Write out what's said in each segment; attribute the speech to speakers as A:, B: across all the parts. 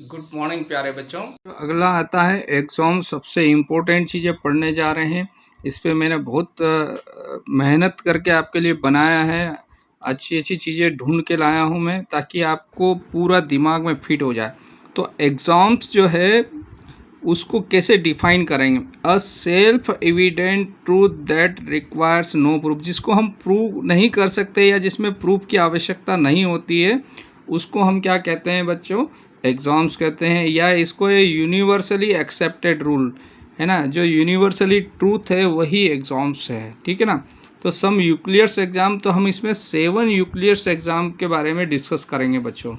A: Good morning प्यारे बच्चों। अगला आता है एग्जाम। सबसे इम्पोर्टेंट चीज़ें पढ़ने जा रहे हैं। इस पे मैंने बहुत मेहनत करके आपके लिए बनाया है। अच्छी अच्छी चीज़ें ढूंढ के लाया हूँ मैं, ताकि आपको पूरा दिमाग में फिट हो जाए। तो एग्ज़ाम्स जो है उसको कैसे डिफाइन करेंगे? A self evident truth that requires no proof. जिसको हम प्रूव नहीं कर सकते या जिसमें प्रूफ की आवश्यकता नहीं होती है, उसको हम क्या कहते हैं बच्चों? एग्ज़ाम्स कहते हैं। या इसको ये यूनिवर्सली एक्सेप्टेड रूल है ना, जो यूनिवर्सली ट्रूथ है वही एग्ज़ाम्स है, ठीक है ना। तो सम यूक्लियर्स एग्ज़ाम, तो हम इसमें 7 यूक्लियर्स एग्ज़ाम के बारे में डिस्कस करेंगे बच्चों।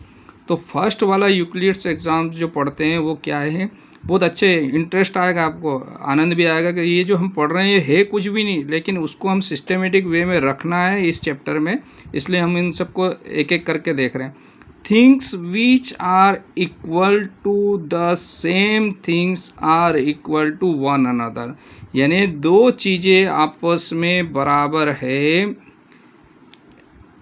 A: तो फर्स्ट वाला यूक्लियर्स एग्ज़ाम जो पढ़ते हैं वो क्या है? बहुत अच्छे इंटरेस्ट आएगा आपको, आनंद भी आएगा कि ये जो हम पढ़ रहे हैं ये है कुछ भी नहीं, लेकिन उसको हम सिस्टमेटिक वे में रखना है इस चैप्टर में, इसलिए हम इन सबको एक एक करके देख रहे हैं। Things which are equal to the same things are equal to one another. यानी दो चीज़ें आपस में बराबर है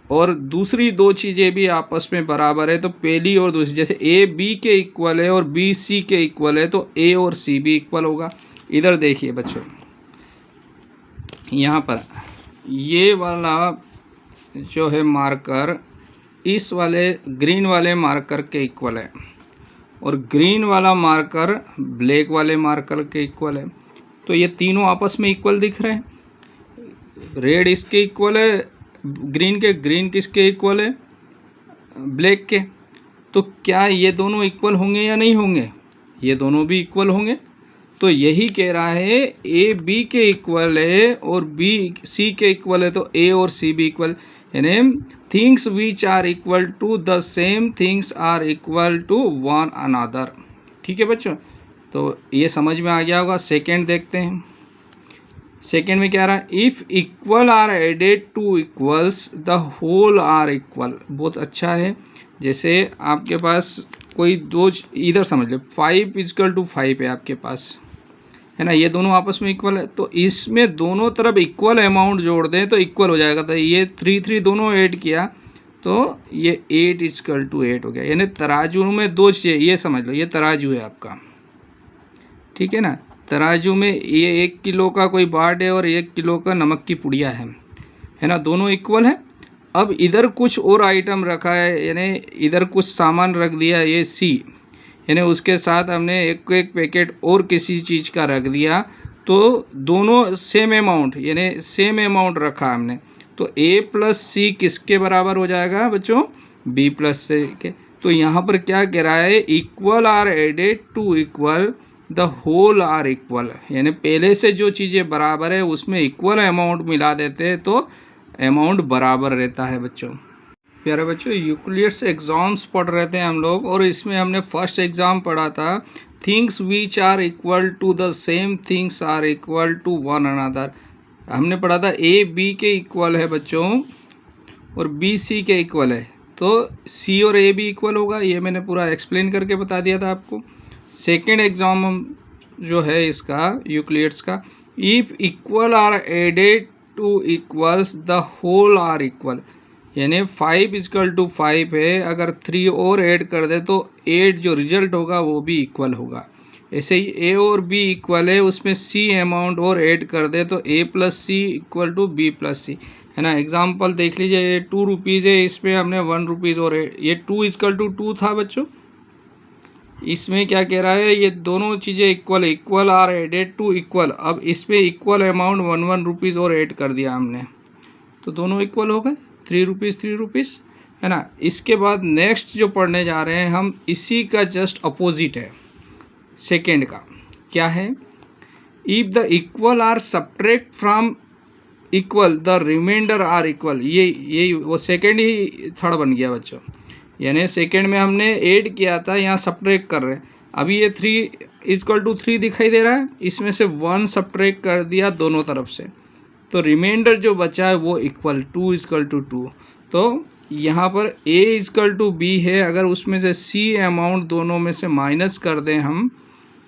A: और दूसरी दो चीज़ें भी आपस में बराबर है, तो पहली और दूसरी, जैसे ए बी के इक्वल है और बी सी के इक्वल है, तो ए और सी भी इक्वल होगा। इधर देखिए बच्चों, यहाँ पर ये वाला जो है मार्कर इस वाले ग्रीन वाले मार्कर के इक्वल है और ग्रीन वाला मार्कर ब्लैक वाले मार्कर के इक्वल है। तो ये तीनों आपस में इक्वल दिख रहे हैं। रेड इसके इक्वल है ग्रीन के, ग्रीन किसके इक्वल है? ब्लैक के। तो क्या ये दोनों इक्वल होंगे या नहीं होंगे? ये दोनों भी इक्वल होंगे। तो यही कह रहा है ए बी के इक्वल है और बी सी के इक्वल है, तो ए और सी भी इक्वल। यानी things which are equal to the same things are equal to one another. ठीक है बच्चों, तो ये समझ में आ गया होगा। सेकेंड देखते हैं। सेकेंड में क्या रहा है? If equal are added to equals the whole are equal. बहुत अच्छा है। जैसे आपके पास कोई दो, इधर समझ लो 5 इक्वल टू 5 है आपके पास, है ना, ये दोनों आपस में इक्वल है, तो इसमें दोनों तरफ इक्वल अमाउंट जोड़ दें तो इक्वल हो जाएगा। तो ये 3 दोनों ऐड किया तो ये 8 इक्वल टू 8 हो गया। यानी तराजू में दो चीज़ें, ये समझ लो, ये तराजू है आपका, ठीक है ना। तराजू में ये 1 किलो का कोई बाट है और 1 किलो का नमक की पुड़िया है ना, दोनों इक्वल है। अब इधर कुछ और आइटम रखा है, यानी इधर कुछ सामान रख दिया, ये सी, यानी उसके साथ हमने एक एक पैकेट और किसी चीज़ का रख दिया, तो दोनों सेम अमाउंट, यानी सेम अमाउंट रखा हमने, तो ए प्लस सी किसके बराबर हो जाएगा बच्चों? बी प्लस सी के। तो यहाँ पर क्या कह रहा है? Equal are added to equal the whole are equal. यानी पहले से जो चीज़ें बराबर है उसमें इक्वल अमाउंट मिला देते हैं तो अमाउंट बराबर रहता है बच्चों। प्यारे बच्चों, यूक्लिड्स एग्ज़ाम्स पढ़ रहे थे हम लोग, और इसमें हमने फर्स्ट एग्ज़ाम पढ़ा था things which are equal to the same things are equal to one another. हमने पढ़ा था ए बी के इक्वल है बच्चों और बी सी के इक्वल है, तो सी और ए भी इक्वल होगा। ये मैंने पूरा एक्सप्लेन करके बता दिया था आपको। सेकेंड एग्ज़ाम जो है इसका यूक्लिड्स का, if equal are added to equals the whole are equal. यानी 5 इक्वल टू 5 है, अगर 3 और ऐड कर दे तो 8 जो रिजल्ट होगा वो भी इक्वल होगा। ऐसे ही ए और बी इक्वल है, उसमें सी अमाउंट और ऐड कर दे तो A plus C equal to B plus C, है ना। एग्जांपल देख लीजिए, ये 2 रुपीज़ है, इसमें हमने 1 रुपीज़ और ये 2 इक्वल टू 2 था बच्चों। इसमें क्या कह रहा है? ये दोनों चीज़ें equal, equal are added to equal. अब इसमें इक्वल अमाउंट 1 रुपीज़ और ऐड कर दिया हमने, तो दोनों इक्वल हो गए, 3 रुपीज़, है ना। इसके बाद नेक्स्ट जो पढ़ने जा रहे हैं हम, इसी का जस्ट अपोजिट है सेकेंड का। क्या है? If the equal are subtract from equal the reminder are equal. ये वो सेकेंड ही थर्ड बन गया बच्चों। यानी सेकेंड में हमने ऐड किया था, यहाँ सब्ट्रैक्ट कर रहे हैं। अभी ये 3 इक्वल टू 3 दिखाई दे रहा है, इसमें से 1 सब्ट्रैक्ट कर दिया दोनों तरफ से, तो रिमाइंडर जो बचा है वो इक्वल 2 इक्वल टू 2। तो यहाँ पर a इक्वल टू बी है, अगर उसमें से c अमाउंट दोनों में से माइनस कर दें हम,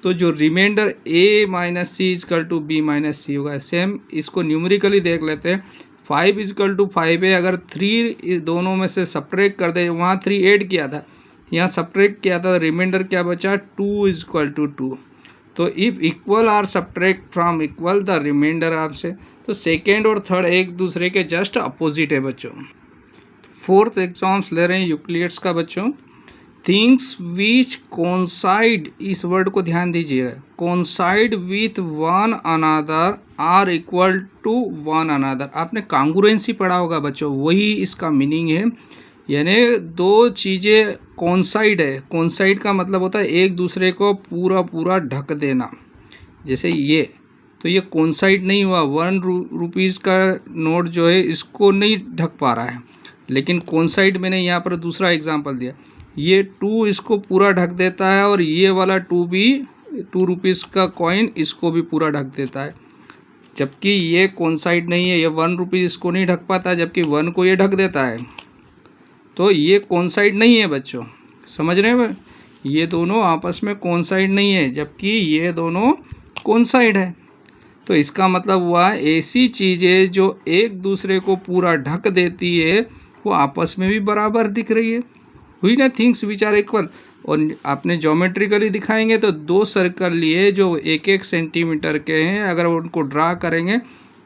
A: तो जो reminder a minus C equal to B minus C होगा। सेम इसको न्यूमेरिकली देख लेते हैं। 5 इक्वल टू 5 है, अगर 3 दोनों में से सब्ट्रैक्ट कर दे, वहाँ 3 ऐड किया था, यहाँ सब्ट्रैक्ट किया था, रिमाइंडर क्या बचा, 2 इज इक्वल टू 2। तो if equal are subtract from equal the reminder आपसे, तो सेकेंड और थर्ड एक दूसरे के जस्ट अपोजिट है बच्चों। फोर्थ एग्जाम्स ले रहे हैं यूक्लिड्स का बच्चों। थिंग्स विच कोइंसाइड, इस वर्ड को ध्यान दीजिएगा, coincide with one another are equal to one another. आपने कांग्रुएंसी पढ़ा होगा बच्चों, वही इसका मीनिंग है। यानी दो चीज़ें कोइंसाइड है, कोइंसाइड का मतलब होता है एक दूसरे को पूरा पूरा ढक देना। जैसे ये, तो ये कोइंसाइड नहीं हुआ, 1 रुपीज़ का नोट जो है इसको नहीं ढक पा रहा है, लेकिन कोइंसाइड मैंने यहाँ पर दूसरा एग्जांपल दिया, ये 2 इसको पूरा ढक देता है और ये वाला 2 भी, 2 रुपीज़ का कॉइन इसको भी पूरा ढक देता है। जबकि ये कोइंसाइड नहीं है, ये 1 रुपीज़ इसको नहीं ढक पाता, जबकि 1 को ये ढक देता है। तो ये कोइंसाइड नहीं है बच्चों, समझ रहे हैं? ये दोनों आपस में कोइंसाइड नहीं है, जबकि ये दोनों कोइंसाइड है। तो इसका मतलब हुआ ऐसी चीज़ें जो एक दूसरे को पूरा ढक देती है वो आपस में भी बराबर दिख रही है, हुई ना, थिंग्स विच आर इक्वल। और आपने ज्योमेट्रिकली दिखाएंगे तो 2 सर्कल लिए जो 1-1 सेंटीमीटर के हैं, अगर उनको ड्रा करेंगे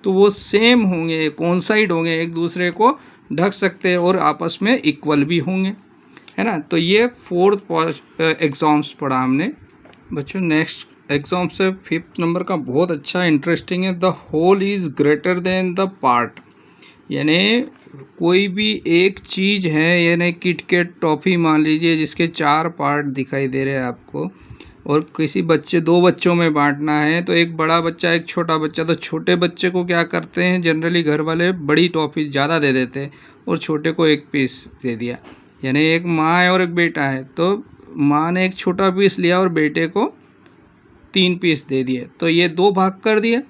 A: तो वो सेम होंगे, कोइंसाइड होंगे, एक दूसरे को ढक सकते हैं और आपस में इक्वल भी होंगे, है ना। तो ये फोर्थ एग्जाम्स पढ़ा हमने बच्चों। नेक्स्ट एग्जाम से 5th नंबर का बहुत अच्छा इंटरेस्टिंग है, the whole is greater than the part. यानी कोई भी एक चीज़ है, यानी किटकैट टॉफ़ी मान लीजिए जिसके 4 पार्ट दिखाई दे रहे हैं आपको, और किसी बच्चे 2 बच्चों में बांटना है, तो एक बड़ा बच्चा एक छोटा बच्चा, तो छोटे बच्चे को क्या करते हैं जनरली घर वाले, बड़ी टॉफ़ी ज़्यादा दे देते हैं और छोटे को 1 पीस दे दिया। यानी एक माँ है और एक बेटा है, तो माँ ने एक छोटा पीस लिया और बेटे को 3 पीस दे दिए, तो ये 2 भाग कर दिए।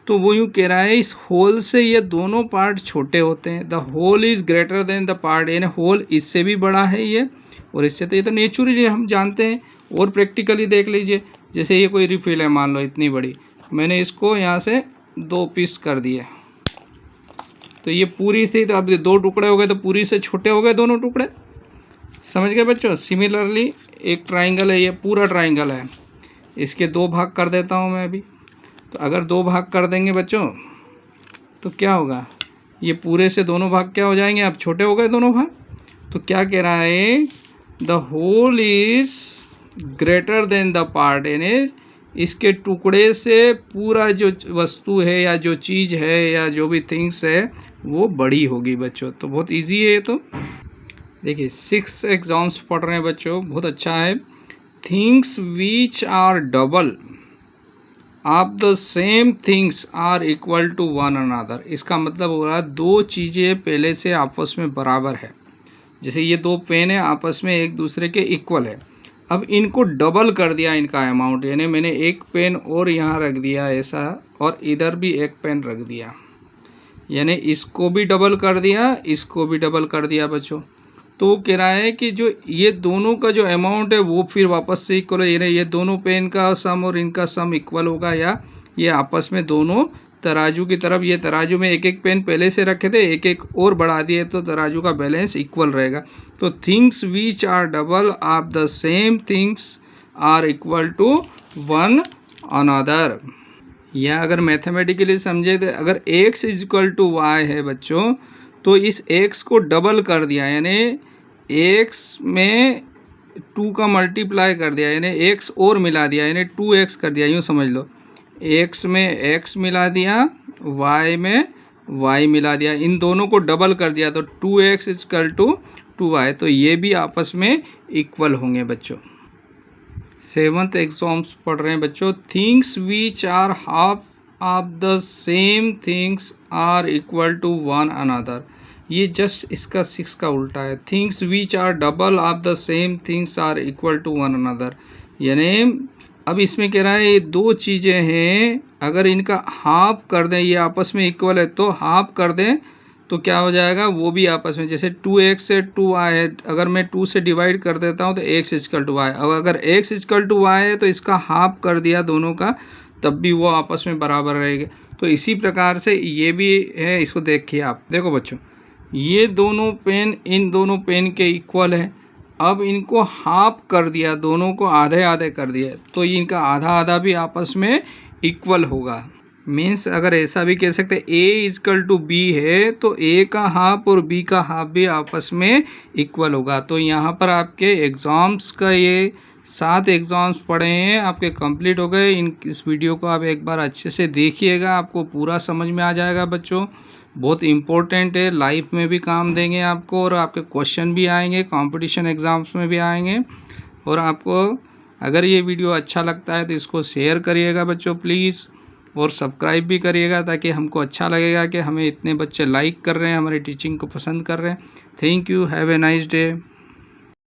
A: तो वो यूँ कह रहा है इस होल से ये दोनों पार्ट छोटे होते हैं, the whole is greater than the part, यानी होल इससे भी बड़ा है ये, और इससे तो ये तो नेचुरली हम जानते हैं। और प्रैक्टिकली देख लीजिए, जैसे ये कोई रिफिल है मान लो इतनी बड़ी, मैंने इसको यहाँ से 2 पीस कर दिए, तो ये पूरी थी, तो अब 2 टुकड़े हो गए, तो पूरी से छोटे हो गए दोनों टुकड़े, समझ गए बच्चों। सिमिलरली एक ट्राइंगल है, ये पूरा ट्राइंगल है, इसके 2 भाग कर देता हूँ मैं अभी। तो अगर 2 भाग कर देंगे बच्चों तो क्या होगा, ये पूरे से दोनों भाग क्या हो जाएंगे, अब छोटे हो गए दोनों भाग। तो क्या कह रहा है, the whole is greater than the part, यानी इसके टुकड़े से पूरा जो वस्तु है या जो चीज़ है या जो भी थिंग्स है वो बड़ी होगी बच्चों। तो बहुत इजी है ये। तो देखिए 6 एग्जाम्स पढ़ रहे हैं बच्चों, बहुत अच्छा है। Things which are double of the same things are equal to one another. इसका मतलब हो रहा है 2 चीज़ें पहले से आपस में बराबर है। जैसे ये 2 पेन है आपस में एक दूसरे के इक्वल है, अब इनको डबल कर दिया इनका अमाउंट, यानी मैंने 1 पेन और यहाँ रख दिया ऐसा, और इधर भी 1 पेन रख दिया, यानी इसको भी डबल कर दिया, इसको भी डबल कर दिया बच्चों। तो वो कह रहा है कि जो ये दोनों का जो अमाउंट है वो फिर वापस से इक्वल है, यानी ये दोनों पेन का सम और इनका सम इक्वल होगा, या ये आपस में दोनों तराजू की तरफ, ये तराजू में 1-1 पेन पहले से रखे थे, 1-1 और बढ़ा दिए तो तराजू का बैलेंस इक्वल रहेगा। तो things which are double of the same things are equal to one another. या अगर मैथमेटिकली समझे तो अगर x is equal to Y है बच्चों, तो इस x को डबल कर दिया, यानी x में 2 का मल्टीप्लाई कर दिया, यानी x और मिला दिया, यानी 2x कर दिया, यूँ समझ लो। x में x मिला दिया, y में y मिला दिया, इन दोनों को डबल कर दिया, तो 2x इक्वल टू 2y, तो ये भी आपस में इक्वल होंगे बच्चों। 7th एग्जाम्स पढ़ रहे हैं बच्चों। Things which are half of the same things are equal to one another. ये जस्ट इसका 6 का उल्टा है। Things which are double of the same things are equal to one another, यानी अब इसमें कह रहा है ये 2 चीज़ें हैं, अगर इनका हाफ कर दें, ये आपस में इक्वल है तो हाफ कर दें तो क्या हो जाएगा, वो भी आपस में, जैसे 2x से 2y है, अगर मैं 2 से डिवाइड कर देता हूँ तो x इक्वल टू वाई, और अगर x इक्वल टू वाई है तो इसका हाफ कर दिया दोनों का, तब भी वो आपस में बराबर रहेगा। तो इसी प्रकार से ये भी है, इसको देखिए आप, देखो बच्चों, ये दोनों पेन इन दोनों पेन के इक्वल है, अब इनको हाफ कर दिया, दोनों को आधे आधे कर दिया, तो इनका आधा आधा भी आपस में इक्वल होगा। मीन्स अगर ऐसा भी कह सकते हैं ए इजकल टू बी है तो ए का हाफ और बी का हाफ भी आपस में इक्वल होगा। तो यहाँ पर आपके एग्ज़ाम्स का ये 7 एग्ज़ाम्स पढ़े हैं आपके कंप्लीट हो गए। इस वीडियो को आप एक बार अच्छे से देखिएगा, आपको पूरा समझ में आ जाएगा बच्चों। बहुत इम्पोर्टेंट है, लाइफ में भी काम देंगे आपको, और आपके क्वेश्चन भी आएंगे, कंपटीशन एग्ज़ाम्स में भी आएंगे। और आपको अगर ये वीडियो अच्छा लगता है तो इसको शेयर करिएगा बच्चों प्लीज़, और सब्सक्राइब भी करिएगा, ताकि हमको अच्छा लगेगा कि हमें इतने बच्चे लाइक कर रहे हैं, हमारी टीचिंग को पसंद कर रहे हैं। Thank you, have a nice day.